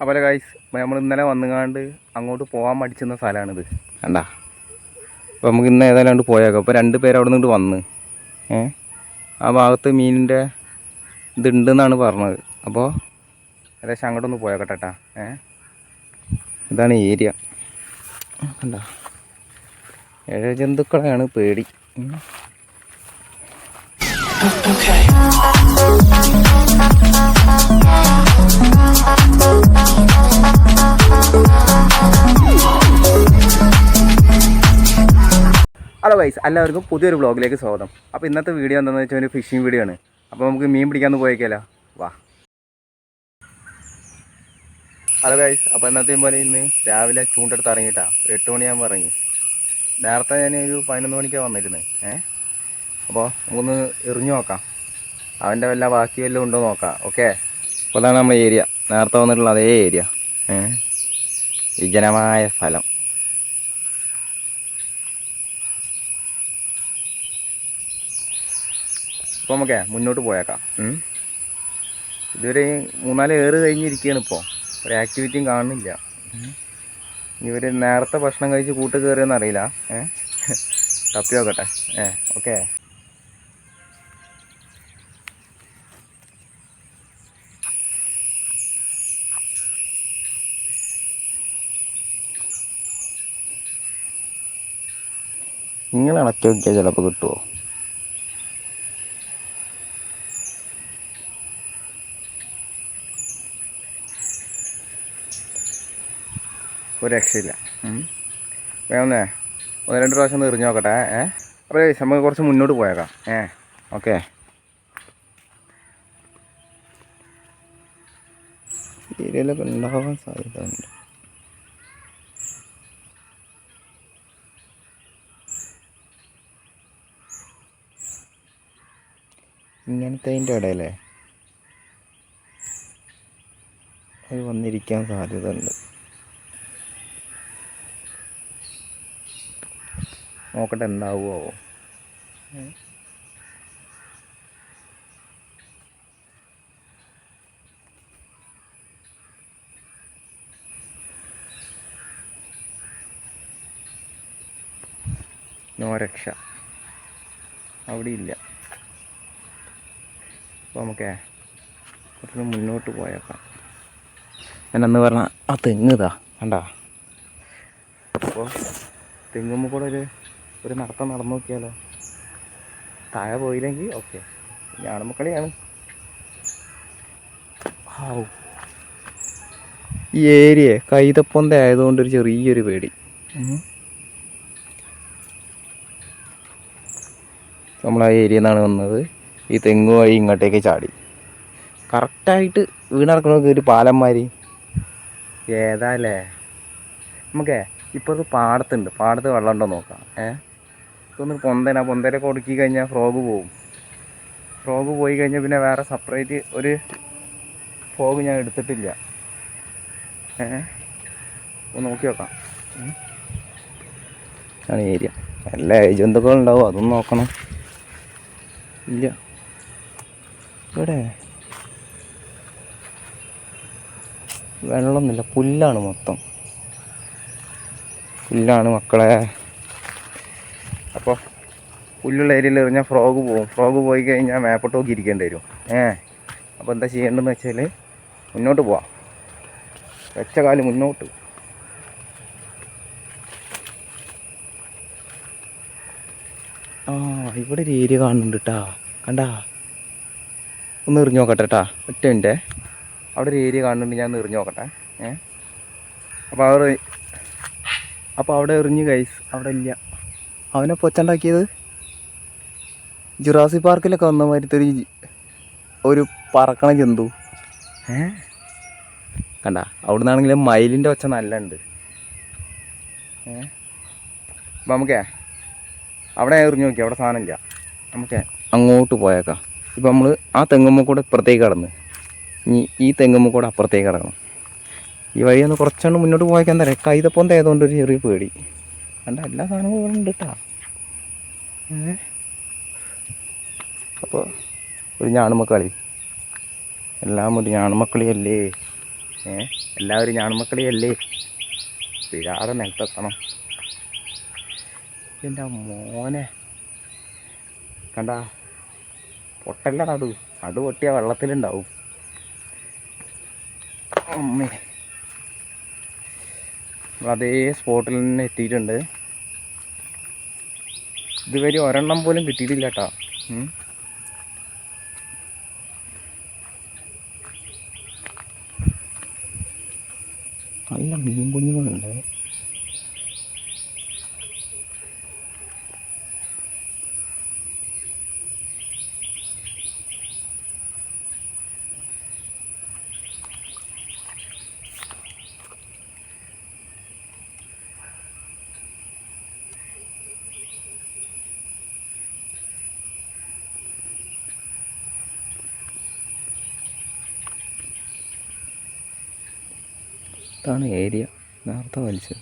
അപ്പോൾ ഗൈസ് നമ്മൾ ഇന്നലെ വന്നുകാണ്ട് അങ്ങോട്ട് പോകാൻ മടിച്ചെന്ന സ്ഥലമാണിത് കണ്ടാ. അപ്പോൾ നമുക്ക് ഇന്ന് ഏതായാലും അങ്ങോട്ട് പോയേക്കാം. അപ്പോൾ 2 പേര് അവിടെ നിന്നിട്ട് വന്ന് ആ ഭാഗത്ത് മീനിൻ്റെ ഇതുണ്ടെന്നാണ് പറഞ്ഞത്. അപ്പോൾ ഏകദേശം അങ്ങോട്ടൊന്ന് പോയേക്കട്ടെ. ഇതാണ് ഏരിയ കണ്ടാ. ജന്തുക്കളെയാണ് പേടി. ഹലോ ഗൈസ്, എല്ലാവർക്കും പുതിയൊരു വ്ളോഗിലേക്ക് സ്വാഗതം. അപ്പോൾ ഇന്നത്തെ വീഡിയോ എന്താണെന്ന് വെച്ചാൽ ഒരു ഫിഷിംഗ് വീഡിയോ ആണ്. അപ്പോൾ നമുക്ക് മീൻ പിടിക്കാമെന്ന് പോയേക്കല്ലോ, വാ. ഹലോ ഗൈസ്, അപ്പോൾ ഇന്നത്തെയും പോലെ ഇന്ന് രാവിലെ ചൂണ്ടെടുത്ത് ഇറങ്ങിയിട്ടാണ്. 8 മണിയാകുമ്പോൾ ഇറങ്ങി. നേരത്തെ ഞാൻ ഒരു 11 മണിക്കാണ് വന്നിരുന്നത്. അപ്പോൾ നമുക്കൊന്ന് എറിഞ്ഞു നോക്കാം, അവൻ്റെ വല്ല ബാക്കി വല്ലതും ഉണ്ടോ നോക്കാം. ഓക്കെ, അപ്പോൾ അതാണ് നമ്മുടെ ഏരിയ, നേരത്തെ വന്നിട്ടുള്ള അതേ ഏരിയ. വിജനമായ സ്ഥലം. അപ്പോൾ നമുക്ക് മുന്നോട്ട് പോയേക്കാം. ഇതുവരെ 3-4 ഏറ് കഴിഞ്ഞിരിക്കുകയാണ്. ഇപ്പോൾ ഒരു ആക്ടിവിറ്റിയും കാണുന്നില്ല. ഇവർ നേരത്തെ ഭക്ഷണം കഴിച്ച് കൂട്ട് കയറിയെന്ന് അറിയില്ല. തപ്പി നോക്കട്ടെ. ഓക്കെ, ഇങ്ങനെ ഇളക്കി നോക്കിയാൽ ചിലപ്പോൾ കിട്ടുമോ? ഒരു രക്ഷയില്ല. വേണമെന്നേ 1-2 പ്രാവശ്യം ഒന്ന് എറിഞ്ഞു നോക്കട്ടെ. അപ്പോൾ നമുക്ക് കുറച്ച് മുന്നോട്ട് പോയേക്കാം. ഓക്കെ, ഏരിയയിലൊക്കെ ഉണ്ടാവാൻ സാധ്യതയുണ്ട്. ഇങ്ങനത്തെ ഇടയിലേ അത് വന്നിരിക്കാൻ സാധ്യത ഉണ്ട്. നോക്കട്ടെ എന്താവുമോ. നോ രക്ഷ, അവിടെ ഇല്ല. അപ്പോൾ നമുക്ക് കുറച്ച് മുന്നോട്ട് പോയേക്കാം. ഞാനന്ന് പറഞ്ഞ ആ തെങ്ങ് കണ്ടാ. അപ്പോൾ തെങ്ങുമ്പോൾ കൂടെ ഒരു നടത്തം നടന്നു നോക്കിയാലോ. താഴെ പോയില്ലെങ്കിൽ ഓക്കെ, ഞാണുമക്കളിയാണ്. ഈ ഏരിയ കൈതപ്പൊന്ത ആയതുകൊണ്ടൊരു ചെറിയൊരു പേടി. നമ്മൾ ആ ഏരിയയിൽ നിന്നാണ് വന്നത്. ഈ തെങ്ങ് വഴി ഇങ്ങോട്ടേക്ക് ചാടി കറക്റ്റായിട്ട് വീണിറക്കണമൊക്കെ ഒരു പാലന്മാർ ഏതാല്ലേ. നമുക്കേ ഇപ്പോൾ ഇത് പാടത്തുണ്ട്, പാടത്ത് വെള്ളം ഉണ്ടോ നോക്കാം. ഇതൊന്ന് പൊന്തേനൊക്കെ ഒടുക്കി കഴിഞ്ഞാൽ ഫ്രോഗ് പോവും. ഫ്രോഗ് പോയി കഴിഞ്ഞാൽ പിന്നെ വേറെ സെപ്പറേറ്റ് ഒരു ഫ്രോഗ് ഞാൻ എടുത്തിട്ടില്ല. ഒന്ന് നോക്കി നോക്കാം. ആണ് ഏരിയ. എല്ലാ ജന്തുക്കളുണ്ടാവും, അതൊന്നും നോക്കണം. ഇല്ല, ഇവിടെ വെള്ളമൊന്നുമില്ല, പുല്ലാണ് മൊത്തം. പുല്ലാണ് മക്കളെ. അപ്പോൾ പുല്ലുള്ള ഏരിയയിൽ എറിഞ്ഞാൽ ഫ്രോഗ് പോകും. ഫ്രോഗ് പോയി കഴിഞ്ഞാൽ മേപ്പോട്ട് നോക്കി ഇരിക്കേണ്ടി വരും. അപ്പോൾ എന്താ ചെയ്യേണ്ടതെന്ന് വെച്ചാൽ മുന്നോട്ട് പോവാം. വെച്ച കാല് മുന്നോട്ട്. ഇവിടെ ഒരു ഏരിയ കാണുന്നുണ്ട് കേട്ടാ. കണ്ടാ, ഒന്ന് എറിഞ്ഞു നോക്കട്ടെ കേട്ടാ. ഒറ്റ മിനിറ്റ്, അവിടെ ഒരു ഏരിയ കാണുന്നുണ്ട്, ഞാൻ ഒന്ന് എറിഞ്ഞു നോക്കട്ടെ. അപ്പോൾ അവിടെ എറിഞ്ഞ് ഗൈസ്, അവിടെ ഇല്ല. അവനെ പൊച്ചുണ്ടാക്കിയത് ജുറാസി പാർക്കിലൊക്കെ വന്ന മാതിരത്തെ ഒരു പറക്കണ ജന്തു. കണ്ട, അവിടെ നിന്നാണെങ്കിലും മയിലിൻ്റെ ഒച്ച നല്ല ഉണ്ട്. അപ്പം നമുക്കേ അവിടെ എറിഞ്ഞു നോക്കി, അവിടെ സാധനമില്ല. നമുക്ക് അങ്ങോട്ട് പോയേക്കാം. ഇപ്പം നമ്മൾ ആ തെങ്ങുമ്മ കൂടെ ഇപ്പുറത്തേക്ക് കടന്ന് ഇനി ഈ തെങ്ങുമ്മ കൂടെ അപ്പുറത്തേക്ക് കിടക്കണം. ഈ വഴി ഒന്ന് കുറച്ചുകൊണ്ട് മുന്നോട്ട് പോയേക്കാൻ എന്താ പറയുക, കൈതപ്പൊന്ത ആയതുകൊണ്ട് ഒരു ചെറിയ പേടി. കണ്ട, എല്ലാ സാധനങ്ങളും ഇവിടെ ഉണ്ട് കേട്ടോ. അപ്പോൾ ഒരു ഞാണുമക്കളി, എല്ലാം ഒരു ഞാണുമക്കളിയല്ലേ. എല്ലാവരും ഞാൺമക്കളിയല്ലേ, പിഴാതെ നിലത്തെത്തണം. എൻ്റെ മോനെ കണ്ട, പൊട്ടല്ല നടു പൊട്ടിയ വെള്ളത്തിലുണ്ടാവും. അമ്മേ, അതേ സ്പോട്ടിൽ തന്നെ എത്തിയിട്ടുണ്ട്. ഇതുവരെ ഒരെണ്ണം പോലും കിട്ടിയിട്ടില്ല കേട്ടോ. നല്ല മീൻ കുഞ്ഞുങ്ങളുണ്ട്. ഇതാണ് ഏരിയ. നേരത്തെ വലിച്ചത്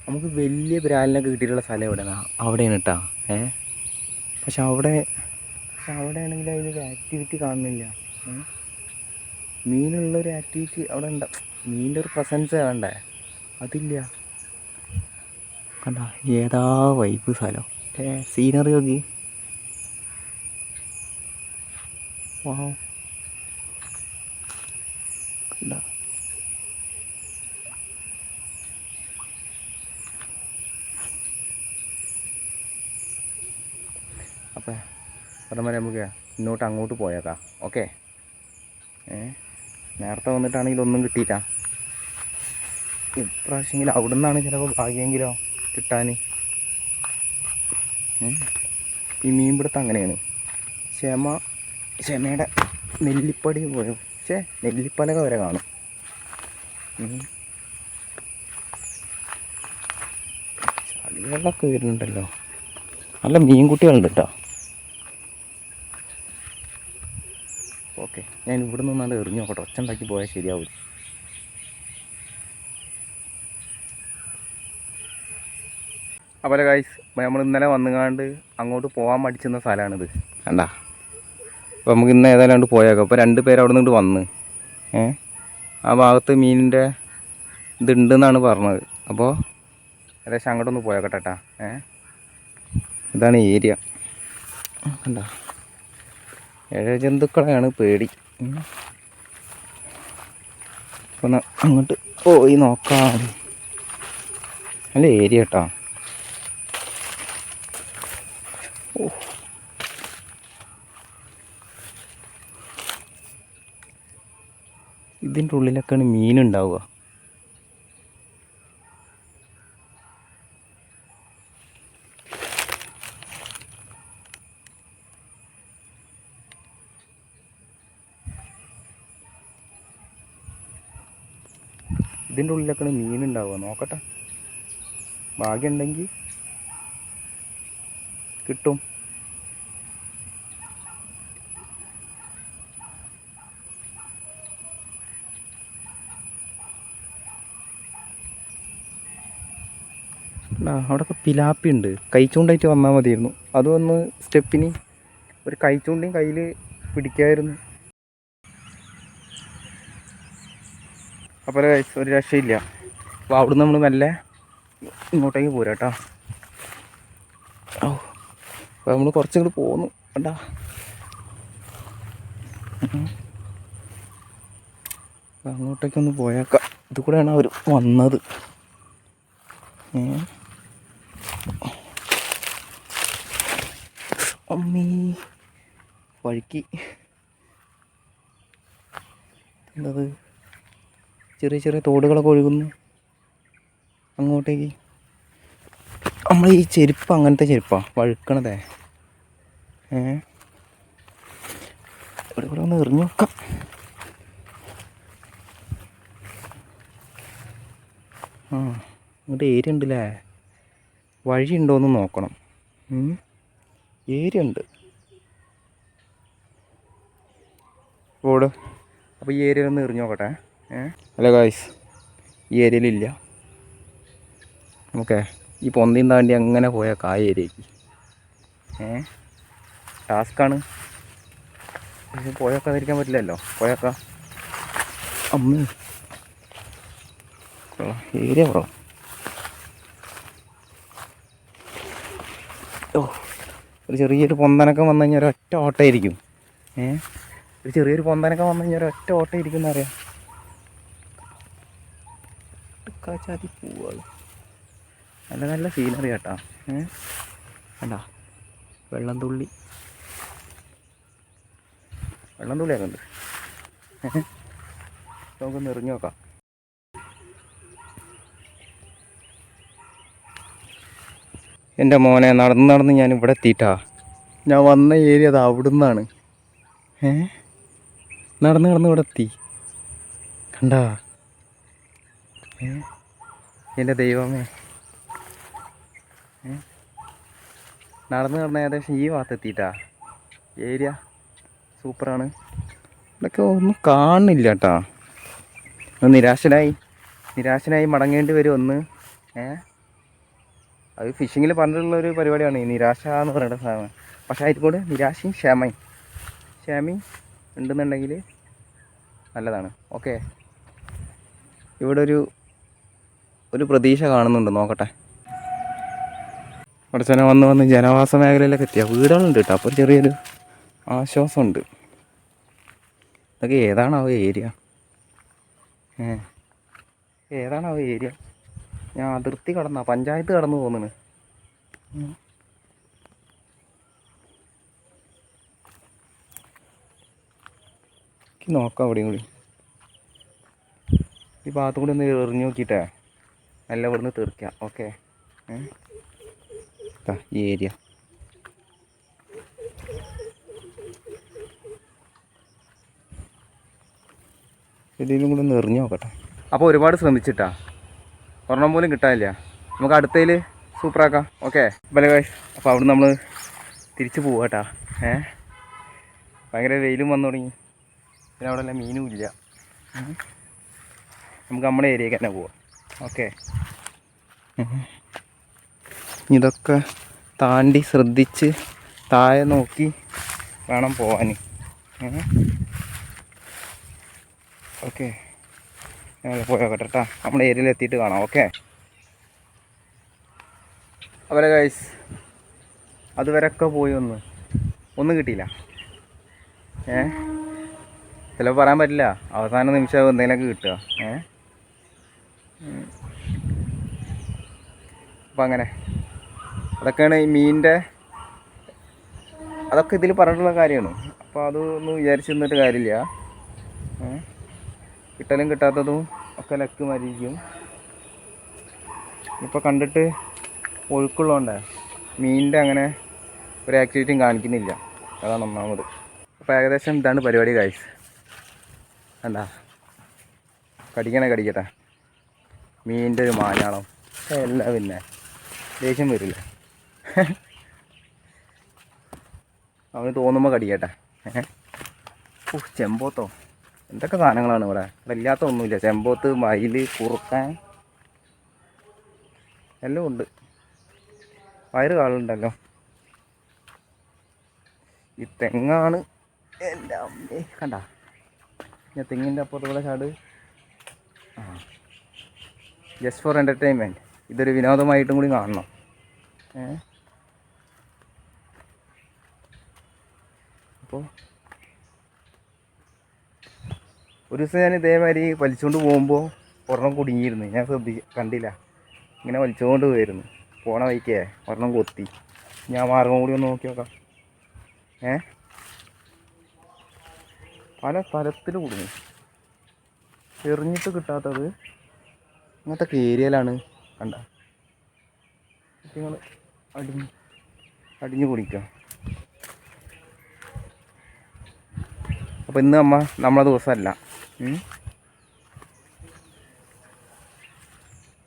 നമുക്ക് വലിയ ബ്രാലിനൊക്കെ കിട്ടിയിട്ടുള്ള സ്ഥലം എവിടെയാണ്? അവിടെയാണ് കേട്ടോ. പക്ഷെ അവിടെയാണെങ്കിൽ അതിനൊരു ആക്ടിവിറ്റി കാണുന്നില്ല. മീനുള്ളൊരു ആക്ടിവിറ്റി അവിടെ ഉണ്ട്. മീനിൻ്റെ ഒരു പ്രസൻസ് വേണ്ടേ? അതില്ല. കണ്ട, ഏതാ വൈബ് സ്ഥലം. സീനറി നോക്കി. വാവ്, കണ്ട. അപ്പം പറഞ്ഞ നമുക്ക് അങ്ങോട്ട് പോയേക്കാം. ഓക്കെ. നേരത്തെ വന്നിട്ടാണെങ്കിൽ ഒന്നും കിട്ടിയിട്ടാ. ഇപ്രാവശ്യമെങ്കിലും അവിടെ നിന്നാണ് ചിലപ്പോൾ ഭാഗ്യമെങ്കിലോ കിട്ടാൻ. ഈ മീൻപിടുത്തം അങ്ങനെയാണ്. ക്ഷമയുടെ നെല്ലിപ്പടി പോയോ, നെല്ലിപ്പലക വരെ കാണും. ചളികളൊക്കെ വരുന്നുണ്ടല്ലോ. നല്ല മീൻകുട്ടികളുണ്ട് കേട്ടോ. ഓക്കെ, ഞാൻ ഇവിടെ നിന്നാണ്ട് എറിഞ്ഞു നോക്കട്ടെ. ഒച്ച ഉണ്ടാക്കി പോയാൽ ശരിയാവും. അപ്പോൾ ഗൈസ്, നമ്മൾ ഇന്നലെ വന്നുകാണ്ട് അങ്ങോട്ട് പോകാൻ മടിച്ചെന്ന സ്ഥലമാണിത്. കണ്ടാ. അപ്പോൾ നമുക്ക് ഇന്ന് ഏതായാലും പോയേക്കാം. അപ്പോൾ 2 പേര് അവിടെ നിന്നിട്ട് വന്ന് ആ ഭാഗത്ത് മീനിൻ്റെ ഇതുണ്ടെന്നാണ് പറഞ്ഞത്. അപ്പോൾ ഏകദേശം അങ്ങോട്ടൊന്ന് പോയേക്കട്ടെ കേട്ടാ. ഇതാണ് ഏരിയ. കണ്ടാ, ഇഴജന്തുക്കളെയാണ് പേടി. അപ്പോൾ അങ്ങോട്ട് പോയി നോക്കാം. നല്ല ഏരിയ കേട്ടോ. ഇതിൻ്റെ ഉള്ളിലൊക്കെയാണ് മീനുണ്ടാവുക. ഇതിൻ്റെ ഉള്ളിലൊക്കെയാണ് മീനുണ്ടാവുക. നോക്കട്ടെ, ഭാഗ്യമുണ്ടെങ്കിൽ കിട്ടും. അവിടെയൊക്കെ പിലാപ്പി ഉണ്ട്. കൈച്ചൂണ്ടായിട്ട് വന്നാൽ മതിയായിരുന്നു. അതൊന്ന് സ്റ്റെപ്പിന് ഒരു കൈച്ചൂണ്ടയും കയ്യിൽ പിടിക്കായിരുന്നു. അപ്പോൾ ഒരു രക്ഷയില്ല. അപ്പോൾ അവിടുന്ന് നമ്മൾ മെല്ലെ ഇങ്ങോട്ടേക്ക് പോരാ കേട്ടോ. അപ്പോൾ നമ്മൾ കുറച്ചിങ്ങോട്ട് പോന്നു. കണ്ടാ, അങ്ങോട്ടേക്കൊന്ന് പോയേക്കാം. ഇത് കൂടെയാണ് അവർ വന്നത്. അമ്മീ, വഴുക്കി. എന്തത്, ചെറിയ ചെറിയ തോടുകളൊക്കെ ഒഴുകുന്നു അങ്ങോട്ടേക്ക്. നമ്മൾ ഈ ചെരുപ്പ് അങ്ങനത്തെ ചെരുപ്പാണ് വഴുക്കണതേ. ഇവിടെ കൂടെ ഒന്ന് എറിഞ്ഞു നോക്കാം. ഇങ്ങോട്ട് ഏരിയ ഉണ്ടല്ലേ. വഴി ഉണ്ടോയെന്ന് നോക്കണം. ഏരിയ ഉണ്ട് റോഡ്. അപ്പോൾ ഈ ഏരിയയിൽ ഒന്ന് എറിഞ്ഞു നോക്കട്ടെ. ഹലോ ഗായ്സ്, ഈ ഏരിയയിലില്ല. നമുക്ക് ഈ പൊന്തിയും താണ്ടി അങ്ങനെ പോയേക്കാം ആ ഏരിയക്ക്. ടാസ്ക്കാണ്. പക്ഷെ പോയൊക്കാതിരിക്കാൻ പറ്റില്ലല്ലോ. പോയൊക്ക അമ്മ ഏരിയ ബ്രോ. ഓ, ഒരു ചെറിയൊരു പൊന്തനക്കം വന്നു കഴിഞ്ഞാൽ ഒരൊറ്റ ഓട്ടമായിരിക്കും. ഒരു ചെറിയൊരു പൊന്തനക്കം വന്നു കഴിഞ്ഞാൽ ഒരൊറ്റ ഓട്ടമായിരിക്കും എന്നറിയാം. കാച്ചാതി പോവുക. നല്ല നല്ല സീനറി കേട്ടാ. വേണ്ട വെള്ളം തുള്ളിയൊക്കെ ഉണ്ട്. നമുക്കൊന്ന് എറിഞ്ഞു നോക്കാം. എൻ്റെ മോനെ നടന്ന് ഞാൻ ഇവിടെ എത്തിയിട്ടാ. ഞാൻ വന്ന ഏരിയ അത് അവിടെ നിന്നാണ്. നടന്ന് ഇവിടെ എത്തി. കണ്ടാ എൻ്റെ ദൈവമേ. നടന്ന് ഏകദേശം ഈ ഭാഗത്തെത്തിയിട്ടാ. ഏരിയ സൂപ്പറാണ്. ഇതൊക്കെ ഒന്നും കാണുന്നില്ല കേട്ടാ. നിരാശനായി മടങ്ങേണ്ടി വരും ഒന്ന്. അത് ഫിഷിങ്ങിൽ പറഞ്ഞിട്ടുള്ളൊരു പരിപാടിയാണ് ഈ നിരാശ എന്ന് പറയുന്ന സാധനം. പക്ഷേ അതിൽ കൂടെ നിരാശയും ക്ഷമയും ഉണ്ടെന്നുണ്ടെങ്കിൽ നല്ലതാണ്. ഓക്കെ, ഇവിടെ ഒരു പ്രതീക്ഷ കാണുന്നുണ്ട്. നോക്കട്ടെ. അവിടെ തന്നെ വന്ന് ജനവാസ മേഖലയിലൊക്കെ എത്തിയ വീടുകളുണ്ട് കേട്ടോ. അപ്പോൾ ചെറിയൊരു ആശ്വാസമുണ്ട്. ഇതൊക്കെ ഏതാണാവോ ഏരിയ? ഞാൻ അതിർത്തി കടന്ന പഞ്ചായത്ത് കടന്നു പോകുന്നത്. നോക്കാം അവിടെയും കൂടി. ഈ ഭാഗത്തു കൂടി ഒന്ന് എറിഞ്ഞു നോക്കിയിട്ടേ നല്ല ഇവിടുന്ന് തീർക്കാം. ഓക്കെ, ഈ ഏരിയ ഇതിലും കൂടി ഒന്ന് എറിഞ്ഞു നോക്കട്ടെ. അപ്പോൾ ഒരുപാട് ശ്രമിച്ചിട്ടാ, ഒരെണ്ണം പോലും കിട്ടാനില്ല. നമുക്ക് അടുത്തതിൽ സൂപ്പറാക്കാം. ഓക്കെ ബല ഗൈസ്. അപ്പോൾ അവിടെ നമ്മൾ തിരിച്ച് പോവാം കേട്ടാ. ഭയങ്കര വെയിലും വന്നു തുടങ്ങി. പിന്നെ അവിടെ എല്ലാം മീനും ഇല്ല. നമുക്ക് നമ്മുടെ ഏരിയക്ക് തന്നെ പോവാം. ഓക്കെ, ഇതൊക്കെ താണ്ടി ശ്രദ്ധിച്ച് താഴെ നോക്കി വേണം പോവാൻ. ഓക്കെ, ഞങ്ങൾ പോയോക്കട്ടെ കേട്ടോ. നമ്മുടെ ഏരിയയിൽ എത്തിയിട്ട് കാണാം. ഓക്കെ, അതുപോലെ ഗൈസ് അതുവരെയൊക്കെ പോയി ഒന്നും കിട്ടിയില്ല. ചിലപ്പോൾ പറയാൻ പറ്റില്ല, അവസാന നിമിഷം എന്തെങ്കിലുമൊക്കെ കിട്ടുക. അപ്പം അങ്ങനെ അതൊക്കെയാണ് ഈ മീനിൻ്റെ, അതൊക്കെ ഇതിൽ പറഞ്ഞിട്ടുള്ള കാര്യമാണ്. അപ്പോൾ അതൊന്നും വിചാരിച്ച് നിന്നിട്ട് കാര്യമില്ല. കിട്ടലും കിട്ടാത്തതും ഒക്കെ ലക്ക് മരിക്കും. ഇപ്പോൾ കണ്ടിട്ട് ഒഴുക്കുള്ളതുകൊണ്ട് മീനിൻ്റെ അങ്ങനെ ഒരു ആക്ടിവിറ്റിയും കാണിക്കുന്നില്ല. അതാണ് ഒന്നാമത്. അപ്പോൾ ഏകദേശം ഇതാണ് പരിപാടി ഗൈസ്. കണ്ടാ, കടിക്കട്ടെ. മീനിൻ്റെ ഒരു മാഞ്ഞാളം എല്ലാം. പിന്നെ ദേഷ്യം വരില്ല. അവന് തോന്നുമ്പോൾ കടിക്കട്ടെ. ചെമ്പോത്തോ എന്തൊക്കെ സാധനങ്ങളാണ് ഇവിടെ ഇല്ലാത്ത ഒന്നുമില്ല. ചെമ്പോത്ത്, മയിൽ, കുറുക്കാൻ എല്ലാം ഉണ്ട്. വയറ് കാളുണ്ടല്ലോ. ഈ തെങ്ങാണ് എൻ്റെ അമ്മേ. കണ്ട ഞാൻ തെങ്ങിൻ്റെ അപ്പുറത്തുള്ള ചാട്. Just for entertainment. ഇതൊരു വിനോദമായിട്ടും കൂടി കാണണം. അപ്പോൾ ഒരു ദിവസം ഞാൻ ഇതേമാതിരി വലിച്ചുകൊണ്ട് പോകുമ്പോൾ ഒരെണ്ണം കുടുങ്ങിയിരുന്നു. ഞാൻ കണ്ടില്ല. ഇങ്ങനെ വലിച്ചുകൊണ്ട് പോയിരുന്നു. പോണ വഴിക്കേ ഒരെണ്ണം കൊത്തി. ഞാൻ മാർഗം കൂടി ഒന്ന് നോക്കി നോക്കാം. പല സ്ഥലത്തിൽ കുടുങ്ങി. എറിഞ്ഞിട്ട് കിട്ടാത്തത് ഇങ്ങനത്തെ ഏരിയയിലാണ്. കണ്ട നിങ്ങൾ അടിഞ്ഞു കുടിക്കുക. അപ്പോൾ ഇന്ന് നമ്മളെ ദിവസമല്ല.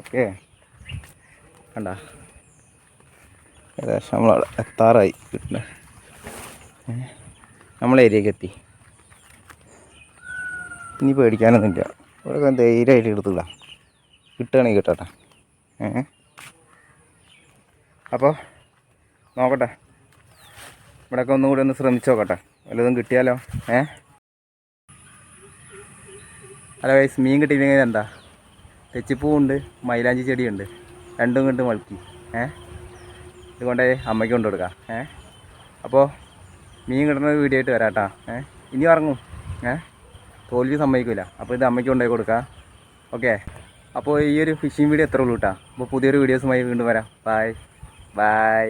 ഓക്കെ, കണ്ട ഏകദേശം നമ്മളവിടെ എത്താറായി. കിട്ടുന്ന നമ്മളെ ഏരിയക്ക് എത്തി. ഇനി പേടിക്കാനൊന്നുമില്ല. ഇവിടെ ധൈര്യമായിട്ട് എടുത്തില്ല. കിട്ടുകയാണെങ്കിൽ കിട്ടട്ടെ. അപ്പോൾ നോക്കട്ടെ, ഇവിടെയൊക്കെ ഒന്നുകൂടി ഒന്ന് ശ്രമിച്ച് നോക്കട്ടെ. വല്ലതും കിട്ടിയാലോ? അല്ല വയസ്സ് മീൻ കിട്ടിയില്ലെങ്കിൽ എന്താ, തെച്ചിപ്പൂവുണ്ട്, മൈലാഞ്ചി ചെടിയുണ്ട്, രണ്ടും കൊണ്ട് മുളക്കി ഇതുകൊണ്ടേ അമ്മയ്ക്ക് കൊണ്ടു കൊടുക്കാം. അപ്പോൾ മീൻ കിട്ടുന്ന വീഡിയോ ആയിട്ട് വരാം കേട്ടോ. ഇനി ഇറങ്ങും, തോൽവി സമ്മതിക്കില്ല. അപ്പോൾ ഇത് അമ്മയ്ക്ക് കൊണ്ടുപോയി കൊടുക്കാം. ഓക്കെ, അപ്പോൾ ഈ ഒരു ഫിഷിംഗ് വീഡിയോ എത്ര ഉള്ളൂ കേട്ടോ. അപ്പോൾ പുതിയൊരു വീഡിയോസുമായി വീണ്ടും വരാം. Bye bye.